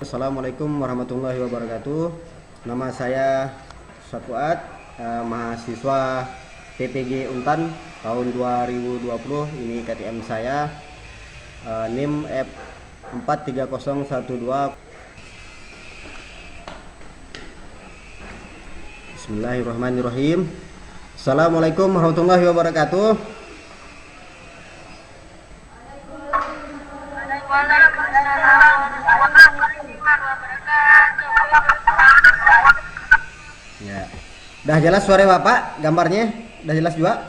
Assalamualaikum warahmatullahi wabarakatuh. Nama saya Fuad, mahasiswa PPG Untan tahun 2020. Ini KTM saya, NIM F43012. Bismillahirrahmanirrahim. Assalamualaikum warahmatullahi wabarakatuh. Ya. Dah jelas suara Bapak, gambarnya dah jelas juga?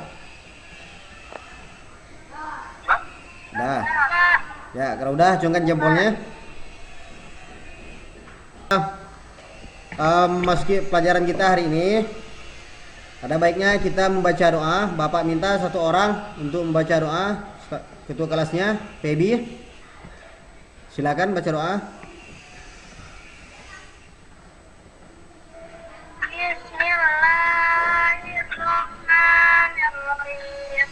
Dah. Ya, kalau udah acungkan jempolnya. Masuki pelajaran kita hari ini. Ada baiknya kita membaca doa. Bapak minta satu orang untuk membaca doa. Ketua kelasnya, Febi. Silakan baca doa. Bismillahirrahmanirrahim.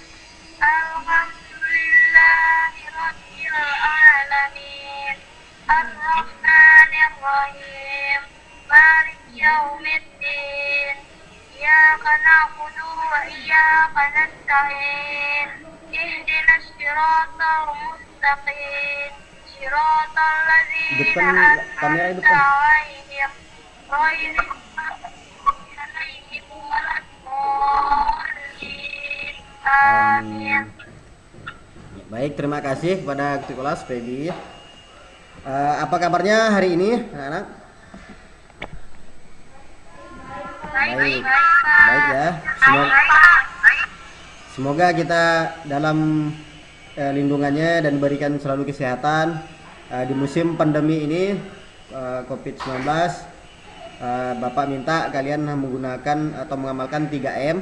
Alhamdulillahirrahmanirrahim. Ar-Rahmanir-Rahim. Maliki yaumiddin. Iyyaka na'budu wa iyyaka nasta'in. Ihdinas siratal mustaqim. Siratal ladzina Depan kamera an'amta depan. 'alaihim ghairil maghdubi 'alaihim waladdallin. Amin. Baik, terima kasih kepada ketua kelas Febi. Apa kabarnya hari ini, anak-anak? Baik, baik ya. Semoga kita dalam lindungannya dan berikan selalu kesehatan di musim pandemi ini, COVID-19. Bapak minta kalian menggunakan atau mengamalkan 3M,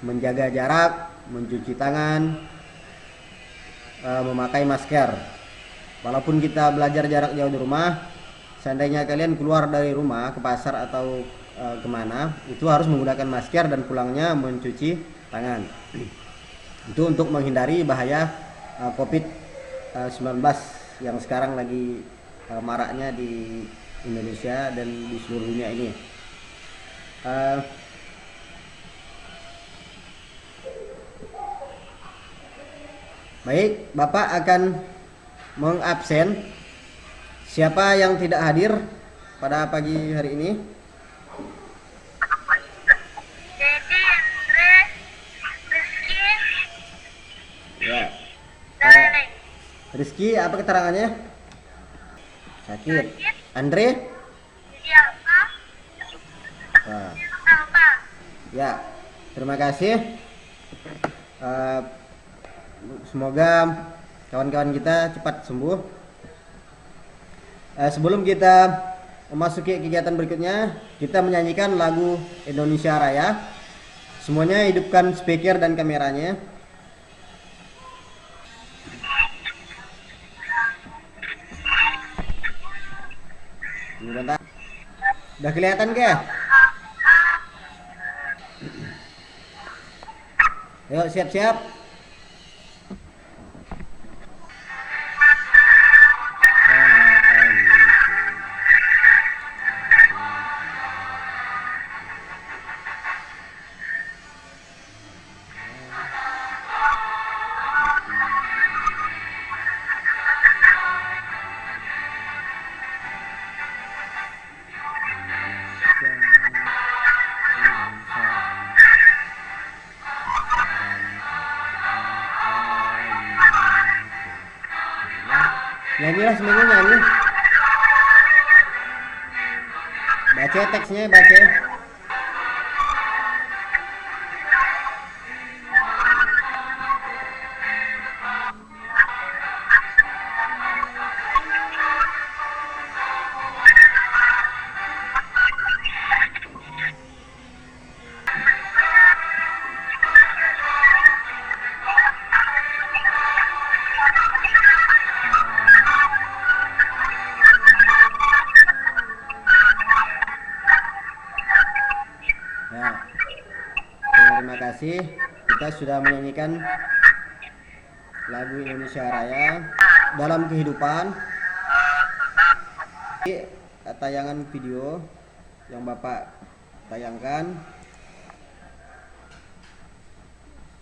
menjaga jarak, mencuci tangan, memakai masker. Walaupun kita belajar jarak jauh di rumah, seandainya kalian keluar dari rumah ke pasar atau kemana, itu harus menggunakan masker dan pulangnya mencuci tangan. Itu untuk menghindari bahaya COVID-19 yang sekarang lagi maraknya di Indonesia dan di seluruh dunia ini. Baik, Bapak akan mengabsen siapa yang tidak hadir pada pagi hari ini. Dedi, Andre, Rizky, Ya. Dale. Rizky, apa keterangannya? Sakit. Andre? Siapa? Wah. Alba. Ya, terima kasih. Semoga kawan-kawan kita cepat sembuh. Sebelum kita memasuki kegiatan berikutnya, kita menyanyikan lagu Indonesia Raya. Semuanya hidupkan speaker dan kameranya. Bentar. Udah kelihatan ke? Yuk, siap-siap. Nyanyilah semuanya, nyanyi. Baca teksnya, baca. Ya, terima kasih. Kita sudah menyanyikan lagu Indonesia Raya dalam kehidupan. Tayangan video yang Bapak tayangkan.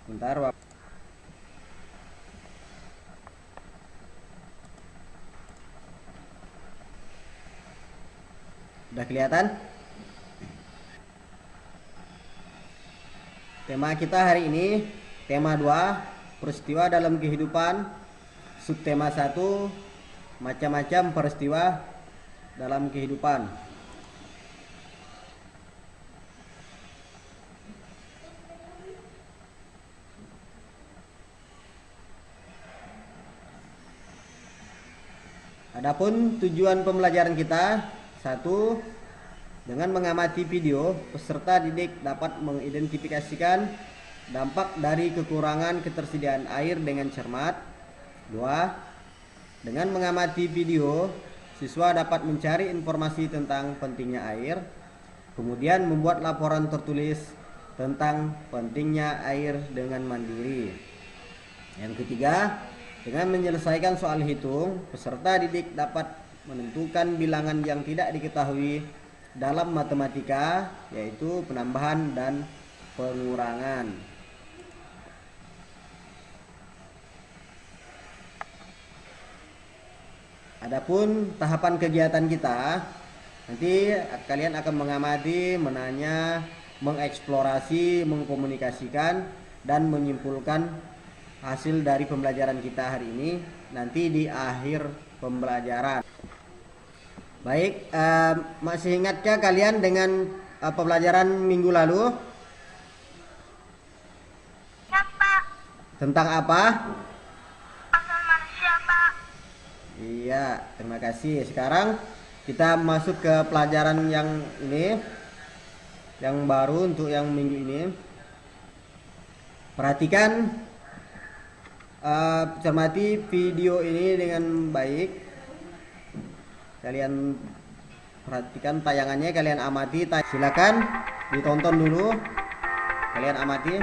Bentar, Bapak. Udah kelihatan? Tema kita hari ini, tema 2, peristiwa dalam kehidupan. Subtema 1, macam-macam peristiwa dalam kehidupan. Adapun tujuan pembelajaran kita, 1. Dengan mengamati video, peserta didik dapat mengidentifikasikan dampak dari kekurangan ketersediaan air dengan cermat. 2. Dengan mengamati video, siswa dapat mencari informasi tentang pentingnya air, kemudian membuat laporan tertulis tentang pentingnya air dengan mandiri. Yang ketiga, dengan menyelesaikan soal hitung, peserta didik dapat menentukan bilangan yang tidak diketahui dalam matematika, yaitu penambahan dan pengurangan. Adapun tahapan kegiatan kita, nanti kalian akan mengamati, menanya, mengeksplorasi, mengkomunikasikan, dan menyimpulkan hasil dari pembelajaran kita hari ini nanti di akhir pembelajaran. Baik, masih ingatkah kalian dengan pembelajaran minggu lalu? Ya, Pak. Tentang apa? Asal manusia, Pak. Iya, terima kasih. Sekarang kita masuk ke pelajaran yang ini, yang baru untuk yang minggu ini. Perhatikan, cermati video ini dengan baik. Kalian perhatikan tayangannya, kalian amati. Silakan ditonton dulu, kalian amati.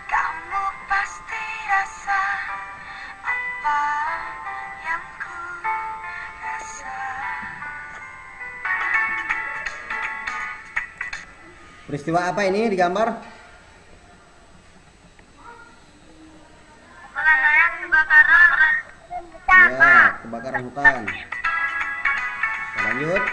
Kamu pasti rasa apa yang ku rasa. Peristiwa apa ini digambar? Penanganan kebakaran. Ya, kebakaran hutan. Kita lanjut.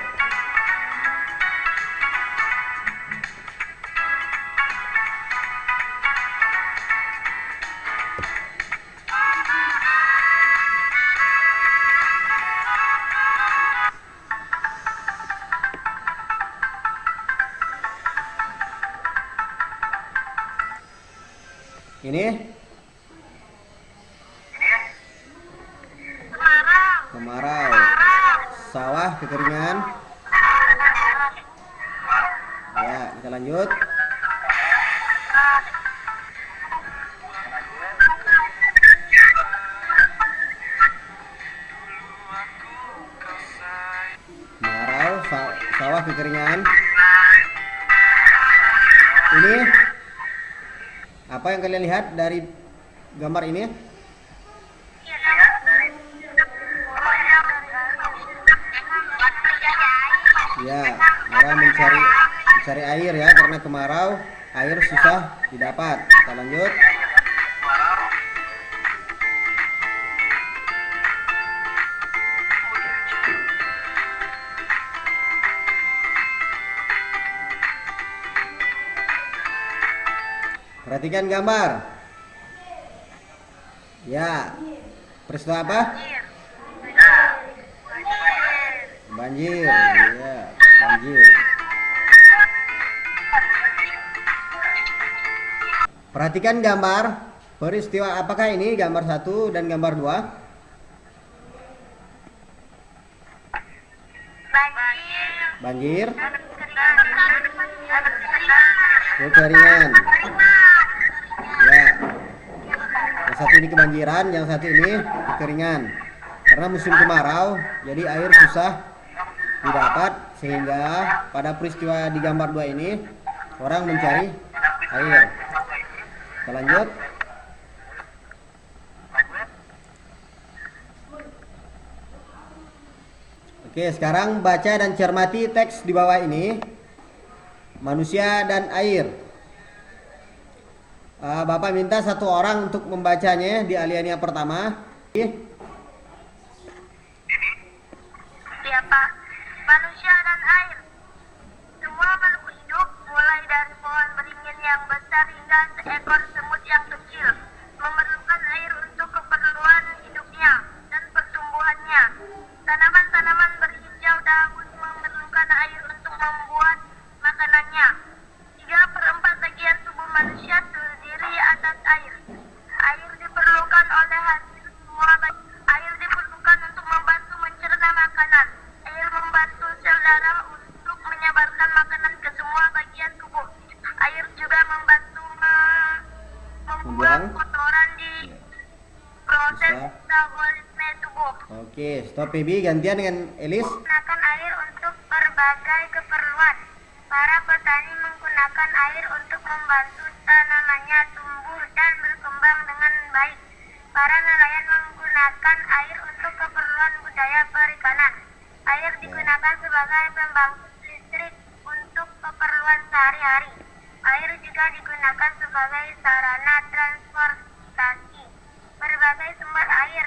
Ini kemarau, sawah kekeringan. Ya, kita lanjut. Kemarau, sawah kekeringan. Ini apa yang kalian lihat dari gambar ini? Ya, orang mencari air ya, karena kemarau, air susah didapat. Kita lanjut. Perhatikan gambar. Ya, peristiwa apa? Banjir. Ya, banjir. Perhatikan gambar. Peristiwa apakah ini? Gambar 1 dan gambar 2. Banjir. Kekeringan. Ya. Yang satu ini kebanjiran, yang satu ini kekeringan. Karena musim kemarau, jadi air susah didapat, sehingga pada peristiwa di gambar 2 ini orang mencari air. Kita lanjut. Oke, sekarang baca dan cermati teks di bawah ini. Manusia dan air. Bapak minta satu orang untuk membacanya di alinea pertama. Ya Pak, manusia dan air. Semua makhluk hidup, mulai dari pohon beringin yang besar hingga seekor semut yang kecil, memerlukan air untuk keperluan hidupnya dan pertumbuhannya. Tanaman-tanaman berhijau daun memerlukan air untuk membuat makanannya. 3/4 bagian tubuh manusia terdiri atas air. Air diperlukan oleh hasil semua air diperlukan untuk membantu mencerna makanan. Air membantu sel darah untuk menyebarkan makanan ke semua bagian tubuh. Air juga membantu membuang kotoran di proses metabolisme tubuh. Oke, stop Baby. Gantian dengan Elis. Menggunakan air untuk berbagai keperluan. Para petani menggunakan air untuk membantu tanamannya tumbuh dan berkembang dengan baik. Para nelayan menggunakan air untuk keperluan budaya perikanan. Air digunakan sebagai pembangkit listrik untuk keperluan sehari-hari. Air juga digunakan sebagai sarana transportasi. Berbagai sumber air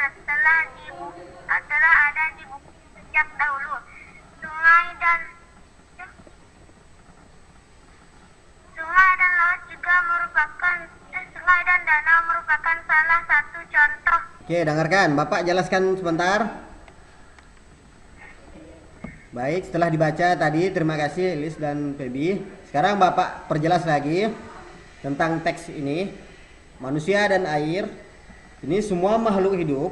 telah ada di bumi sejak dahulu. Sungai dan laut juga sungai dan danau merupakan salah satu contoh. Oke, dengarkan. Bapak jelaskan sebentar. Baik, setelah dibaca tadi, terima kasih Elis dan Feby. Sekarang Bapak perjelas lagi tentang teks ini. Manusia dan air. Ini semua makhluk hidup,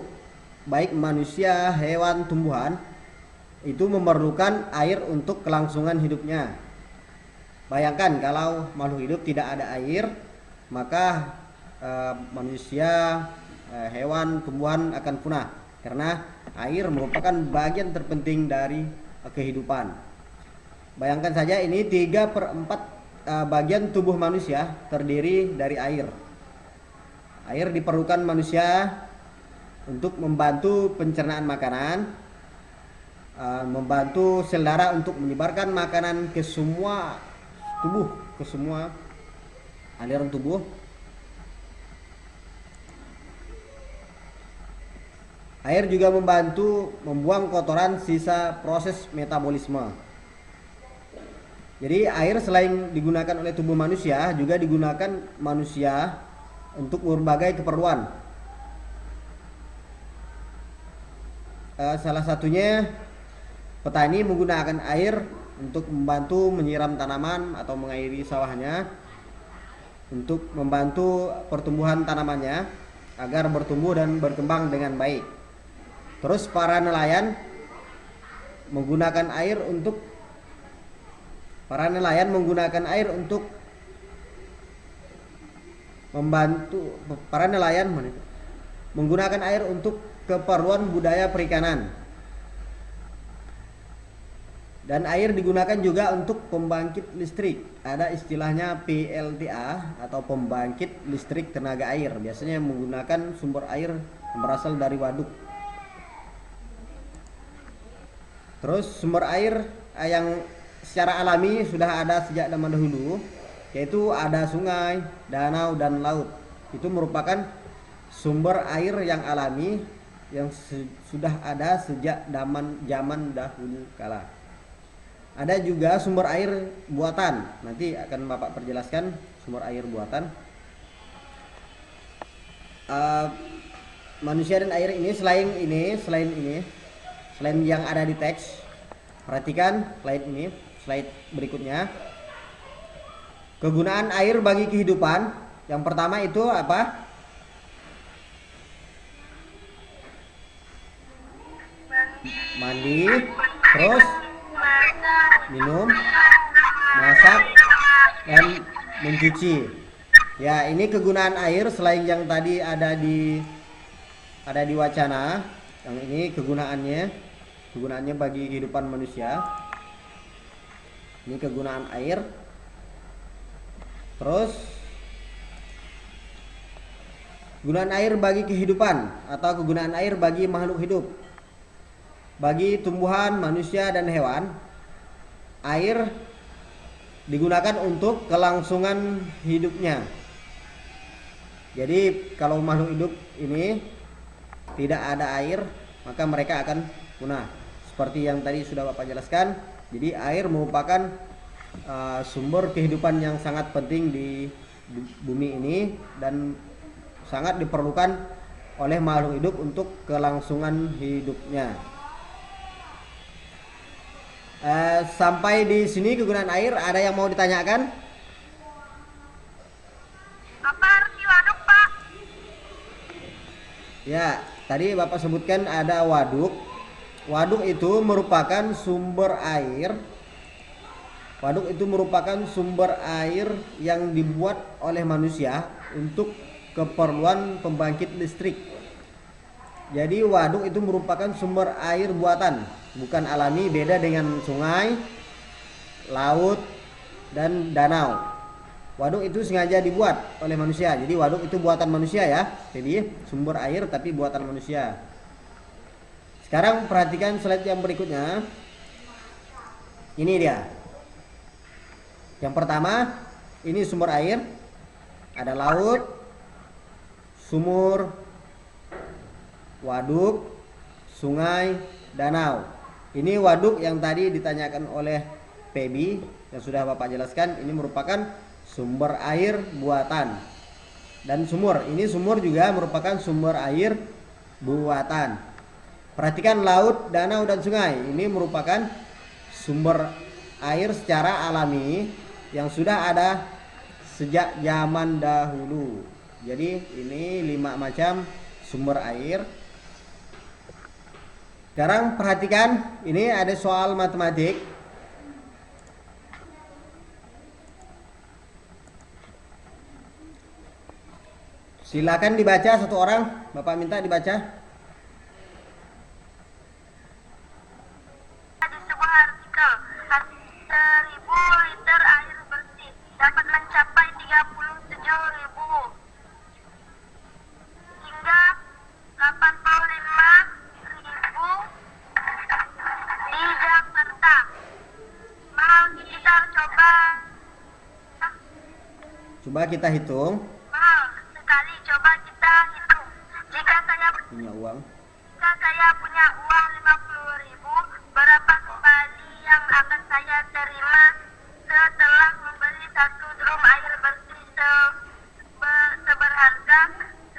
baik manusia, hewan, tumbuhan, itu memerlukan air untuk kelangsungan hidupnya. Bayangkan kalau makhluk hidup tidak ada air, maka manusia, hewan, tumbuhan akan punah. Karena air merupakan bagian terpenting dari kehidupan. Bayangkan saja ini 3/4 bagian tubuh manusia terdiri dari air. Air diperlukan manusia untuk membantu pencernaan makanan, membantu sel darah untuk menyebarkan makanan ke semua tubuh, ke semua aliran tubuh. Air juga membantu membuang kotoran sisa proses metabolisme. Jadi air selain digunakan oleh tubuh manusia, juga digunakan manusia untuk berbagai keperluan. Salah satunya petani menggunakan air untuk membantu menyiram tanaman atau mengairi sawahnya, untuk membantu pertumbuhan tanamannya agar bertumbuh dan berkembang dengan baik. Terus para nelayan menggunakan air untuk menggunakan air untuk keperluan budaya perikanan. Dan air digunakan juga untuk pembangkit listrik. Ada istilahnya PLTA atau pembangkit listrik tenaga air. Biasanya menggunakan sumber air yang berasal dari waduk. Terus sumber air yang secara alami sudah ada sejak zaman dahulu, yaitu ada sungai, danau, dan laut. Itu merupakan sumber air yang alami yang sudah ada sejak zaman dahulu kala. Ada juga sumber air buatan. Nanti akan Bapak perjelaskan sumber air buatan. Manusia dan air ini selain yang ada di teks, perhatikan slide berikutnya. Kegunaan air bagi kehidupan. Yang pertama itu apa? Mandi, terus minum, masak, dan mencuci. Ya, ini kegunaan air selain yang tadi ada di wacana. Yang ini kegunaannya bagi kehidupan manusia. Ini kegunaan air. Terus Gunaan air bagi kehidupan atau kegunaan air bagi makhluk hidup. Bagi tumbuhan, manusia, dan hewan, air digunakan untuk kelangsungan hidupnya. Jadi kalau makhluk hidup ini tidak ada air, maka mereka akan punah. Seperti yang tadi sudah Bapak jelaskan, jadi air merupakan sumber kehidupan yang sangat penting di bumi ini dan sangat diperlukan oleh makhluk hidup untuk kelangsungan hidupnya. Sampai di sini kegunaan air, ada yang mau ditanyakan? Apa arti waduk, Pak? Ya, tadi Bapak sebutkan ada waduk. Waduk itu merupakan sumber air. Waduk itu merupakan sumber air yang dibuat oleh manusia untuk keperluan pembangkit listrik. Jadi waduk itu merupakan sumber air buatan, bukan alami, beda dengan sungai, laut, dan danau. Waduk itu sengaja dibuat oleh manusia. Jadi waduk itu buatan manusia ya. Jadi sumber air tapi buatan manusia. Sekarang perhatikan slide yang berikutnya. Ini dia. Yang pertama, ini sumber air. Ada laut, sumur, waduk, sungai, danau. Ini waduk yang tadi ditanyakan oleh Pebi yang sudah Bapak jelaskan. Ini merupakan sumber air buatan. Dan sumur, ini sumur juga merupakan sumber air buatan. Perhatikan laut, danau, dan sungai. Ini merupakan sumber air secara alami yang sudah ada sejak zaman dahulu. Jadi ini 5 macam sumber air. Sekarang perhatikan, ini ada soal matematik. Silakan dibaca satu orang, Bapak minta dibaca. Di sebuah artikel, 1.000 liter air bersih dapat mencapai 37.000 hingga 85.000 di Jakarta. Mahal kita Coba kita hitung. mahal sekali, coba kita hitung. Jika Punya uang. punya uang 50.000, berapa kembali yang akan saya terima setelah membeli 1 drum air bersih seberharga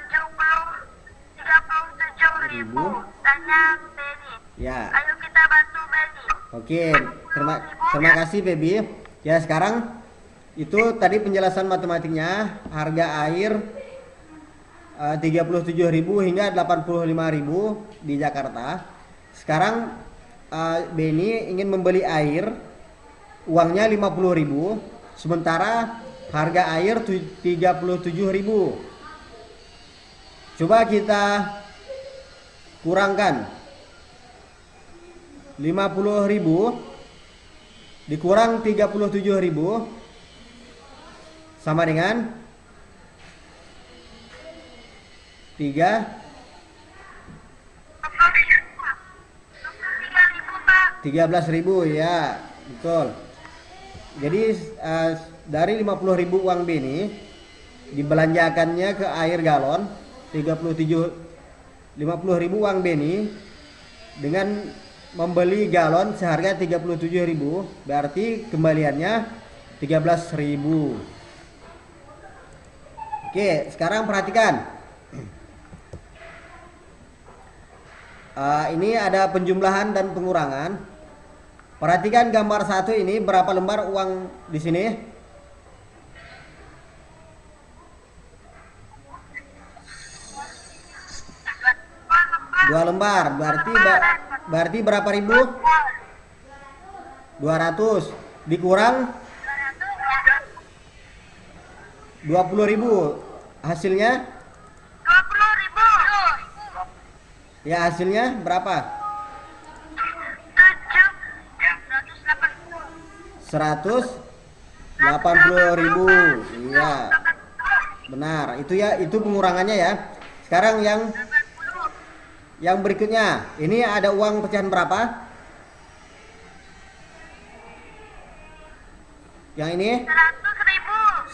37.000? Tanya Benny. Ya. Ayo kita bantu Benny. Oke, terima kasih Baby. Ya, sekarang itu tadi penjelasan matematiknya. Harga air 37.000 hingga 85.000 di Jakarta. Sekarang Benny ingin membeli air, uangnya 50.000, sementara harga air 37.000. Coba kita kurangkan. 50.000 dikurang 37.000 sama dengan 13.000 ya, betul. Jadi dari 50.000 uang Benny dibelanjakannya ke air galon 50.000 uang Benny dengan membeli galon seharga 37.000, berarti kembaliannya 13.000. Oke, sekarang perhatikan. Ini ada penjumlahan dan pengurangan. Perhatikan gambar 1 ini, berapa lembar uang di sini? Dua lembar, berarti berapa ribu? 200 dikurang 20.000, hasilnya? 20.000. Ya, hasilnya berapa? 180.000. Iya, benar. Benar, itu ya, itu pengurangannya ya. Sekarang yang berikutnya, ini ada uang pecahan berapa? Yang ini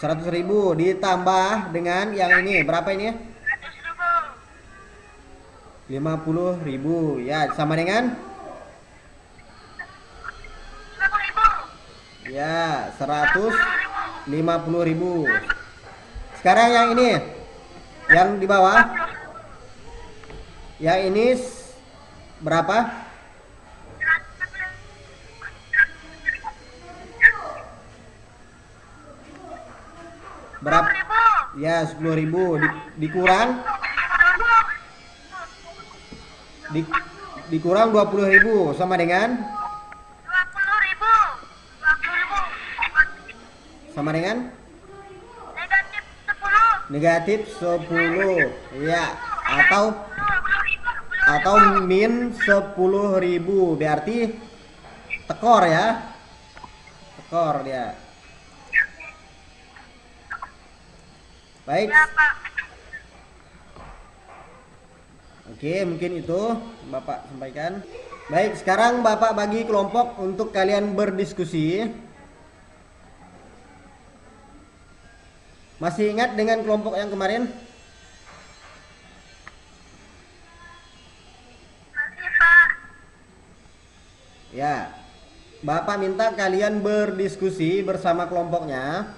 100.000. 100.000 ditambah dengan yang ini berapa ini? 100.000. 50.000 ya, sama dengan 50.000. ya 50.000. 150.000. Sekarang yang ini, yang di bawah, yang ini berapa? Berapa? 10.000. Ya 10.000 dikurang di, dikurang 20.000 sama dengan 20.000. 20.000. sama dengan Negatif 10. negatif 10 ya, atau min 10.000, berarti tekor ya, tekor dia. Baik, Ya, Pak. oke, mungkin itu Bapak sampaikan. Baik, sekarang Bapak bagi kelompok untuk kalian berdiskusi. Masih ingat dengan kelompok yang kemarin? Masih, Pak. Ya, Bapak minta kalian berdiskusi bersama kelompoknya.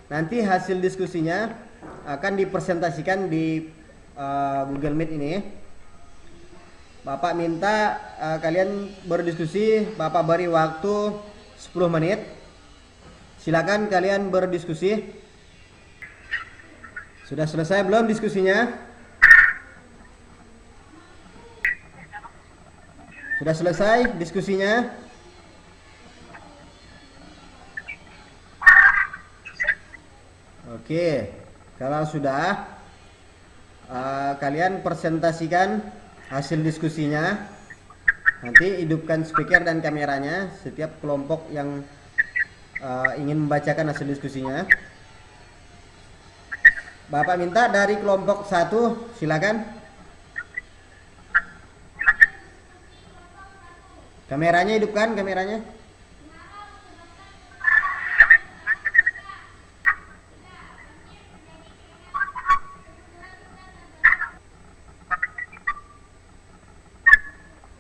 Nanti hasil diskusinya akan dipresentasikan di Google Meet ini. Bapak minta kalian berdiskusi, Bapak beri waktu 10 menit. Silakan kalian berdiskusi. Sudah selesai belum diskusinya? Sudah selesai diskusinya? Oke, kalau sudah, kalian presentasikan hasil diskusinya. Nanti hidupkan speaker dan kameranya setiap kelompok yang ingin membacakan hasil diskusinya. Bapak minta dari kelompok 1, silakan. Kameranya hidupkan, kameranya.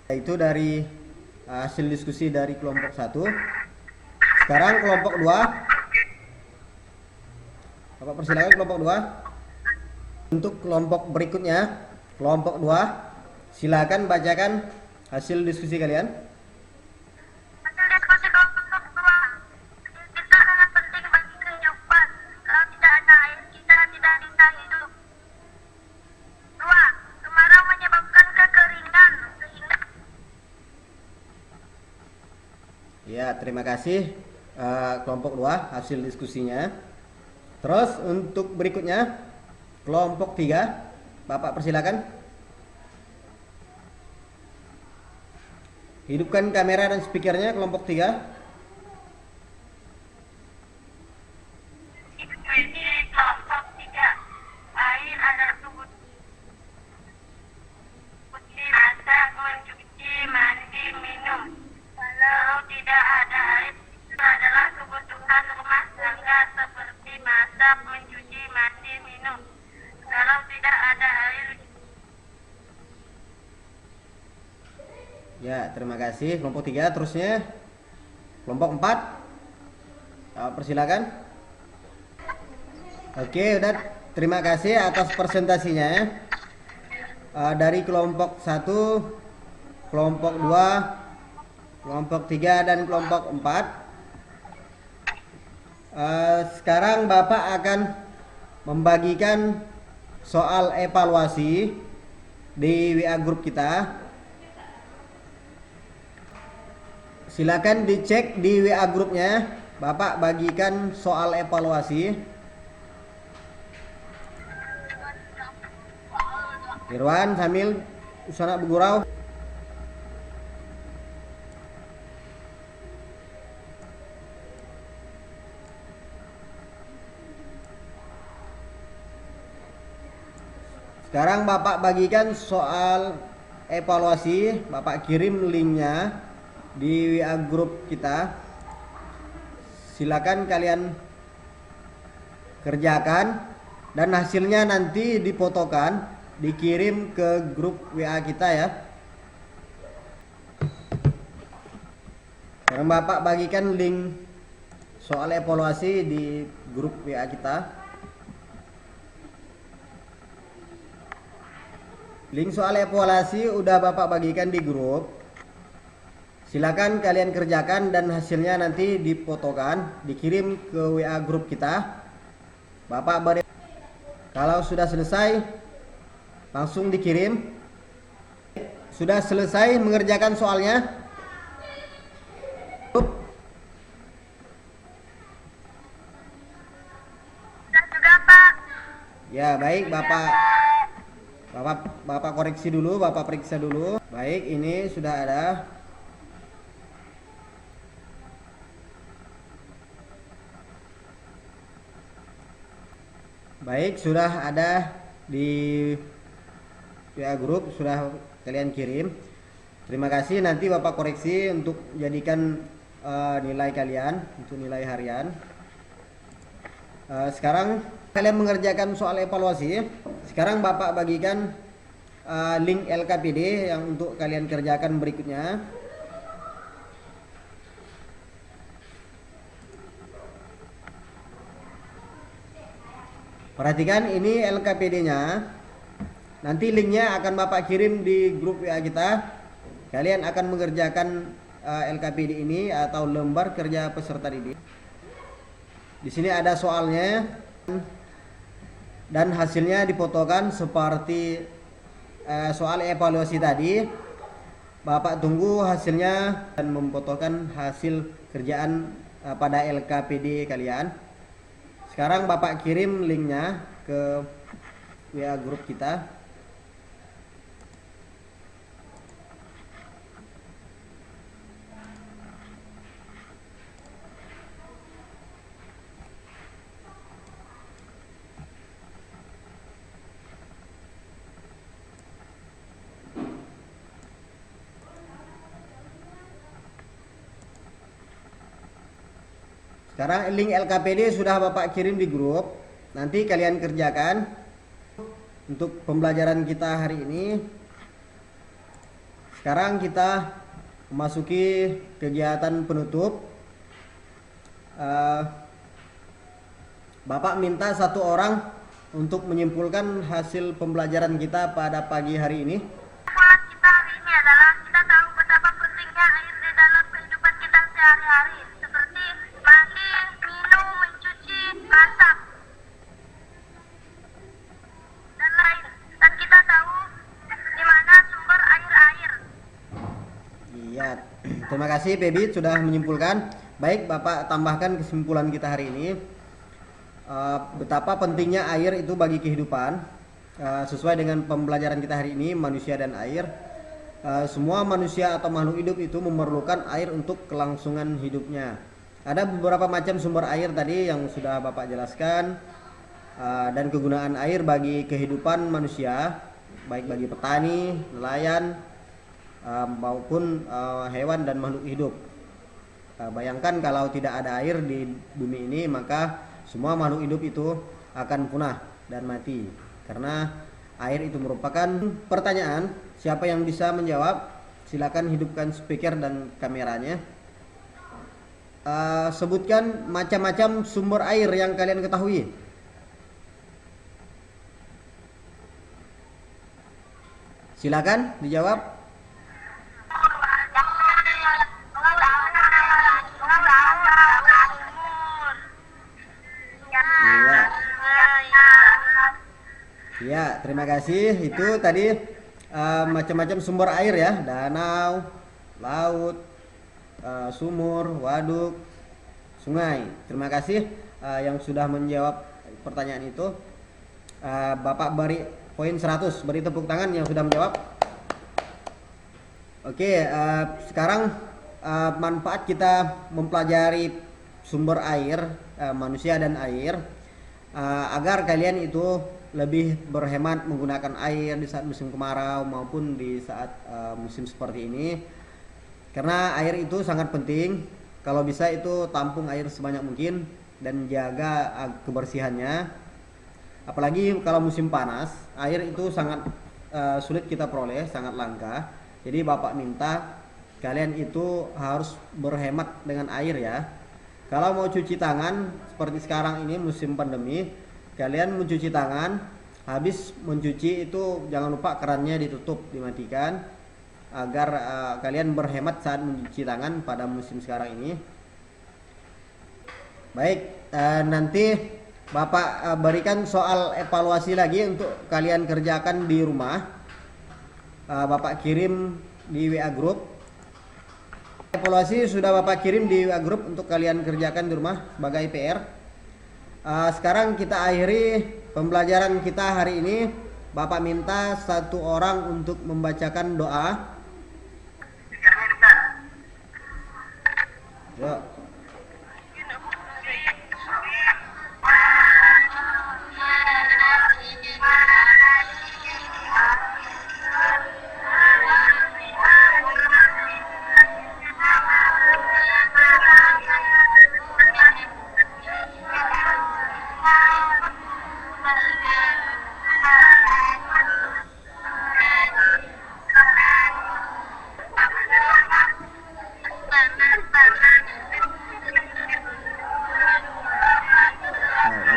Itu dari hasil diskusi dari kelompok 1. Sekarang kelompok 2. Bapak persilakan kelompok 2. Untuk kelompok berikutnya, kelompok 2, silakan bacakan hasil diskusi kalian. Hasil diskusi kelompok 2. Kita sangat penting bagi kehidupan. Kalau tidak ada air, kita tidak bisa hidup. 2. Kemarau menyebabkan kekeringan sehingga Ya, terima kasih kelompok 2 hasil diskusinya. Terus untuk berikutnya, kelompok 3, Bapak persilakan. Hidupkan kamera dan speakernya kelompok 3. Ini kelompok 3. Air adalah tubuh putih, masak, mencuci, mandi, minum. Kalau tidak ada air, itu adalah kebutuhan rumah tangga seperti masak, mencuci, mandi, minum. Kalau tidak ada air, Ya, terima kasih kelompok 3. Terusnya kelompok 4, persilakan. Oke, udah, terima kasih atas presentasinya. Dari kelompok 1, kelompok 2, kelompok 3, dan kelompok 4. Sekarang Bapak akan membagikan soal evaluasi di WA grup kita. Silakan dicek di WA grupnya. Bapak bagikan soal evaluasi. Irwan sambil usana bergurau. Sekarang Bapak bagikan soal evaluasi, Bapak kirim linknya di WA grup kita. Silakan kalian kerjakan dan hasilnya nanti difotokan, dikirim ke grup WA kita ya. Sekarang Bapak bagikan link soal evaluasi di grup WA kita. Link soal evaluasi udah Bapak bagikan di grup. Silakan kalian kerjakan dan hasilnya nanti difotokan, dikirim ke WA grup kita. Bapak beri. Kalau sudah selesai langsung dikirim. Sudah selesai mengerjakan soalnya? Sudah juga, Pak. Ya, baik Bapak. Bapak koreksi dulu, Bapak periksa dulu. Baik, ini sudah ada. Baik, sudah ada di WA grup, sudah kalian kirim. Terima kasih, nanti Bapak koreksi untuk jadikan nilai kalian, untuk nilai harian. Sekarang kalian mengerjakan soal evaluasi. Sekarang Bapak bagikan link LKPD yang untuk kalian kerjakan berikutnya. Perhatikan ini LKPD-nya. Nanti linknya akan Bapak kirim di grup WA kita. Kalian akan mengerjakan LKPD ini atau lembar kerja peserta didik. Di sini ada soalnya dan hasilnya difotokan seperti soal evaluasi tadi. Bapak tunggu hasilnya dan memfotokan hasil kerjaan pada LKPD kalian. Sekarang Bapak kirim linknya ke WA grup kita. Sekarang link LKPD sudah Bapak kirim di grup. Nanti kalian kerjakan untuk pembelajaran kita hari ini. Sekarang kita memasuki kegiatan penutup. Bapak minta satu orang untuk menyimpulkan hasil pembelajaran kita pada pagi hari ini. Kesimpulan kita hari ini adalah kita tahu betapa pentingnya air di dalam kehidupan kita sehari-hari, seperti mandi, minum, mencuci, masak, dan lain. Dan kita tahu di mana sumber air-air. Iya, terima kasih Pebit sudah menyimpulkan. Baik, Bapak tambahkan kesimpulan kita hari ini. Betapa pentingnya air itu bagi kehidupan. Sesuai dengan pembelajaran kita hari ini, manusia dan air. Semua manusia atau makhluk hidup itu memerlukan air untuk kelangsungan hidupnya. Ada beberapa macam sumber air tadi yang sudah Bapak jelaskan, dan kegunaan air bagi kehidupan manusia, baik bagi petani, nelayan, maupun hewan dan makhluk hidup. Bayangkan kalau tidak ada air di bumi ini, maka semua makhluk hidup itu akan punah dan mati. Karena air itu merupakan pertanyaan. Siapa yang bisa menjawab? Silakan hidupkan speaker dan kameranya. Sebutkan macam-macam sumber air yang kalian ketahui. Silakan dijawab. Ya, terima kasih. Itu tadi macam-macam sumber air ya, danau, laut, sumur, waduk, sungai. Terima kasih yang sudah menjawab pertanyaan itu. Bapak beri poin 100, beri tepuk tangan yang sudah menjawab. Oke, sekarang manfaat kita mempelajari sumber air, manusia dan air, agar kalian itu lebih berhemat menggunakan air di saat musim kemarau maupun di saat musim seperti ini, karena air itu sangat penting. Kalau bisa itu tampung air sebanyak mungkin dan jaga kebersihannya. Apalagi kalau musim panas, air itu sangat sulit kita peroleh, sangat langka. Jadi Bapak minta kalian itu harus berhemat dengan air ya. Kalau mau cuci tangan seperti sekarang ini musim pandemi, kalian mencuci tangan, habis mencuci itu jangan lupa kerannya ditutup, dimatikan, agar kalian berhemat saat mencuci tangan pada musim sekarang ini. Baik, nanti Bapak berikan soal evaluasi lagi untuk kalian kerjakan di rumah. Bapak kirim di WA Group. Evaluasi sudah Bapak kirim di WA Group untuk kalian kerjakan di rumah sebagai PR. Sekarang kita akhiri pembelajaran kita hari ini. Bapak minta satu orang untuk membacakan doa. Yuk.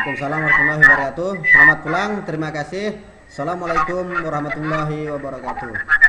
Waalaikumsalam warahmatullahi wabarakatuh. Selamat pulang, terima kasih. Assalamualaikum warahmatullahi wabarakatuh.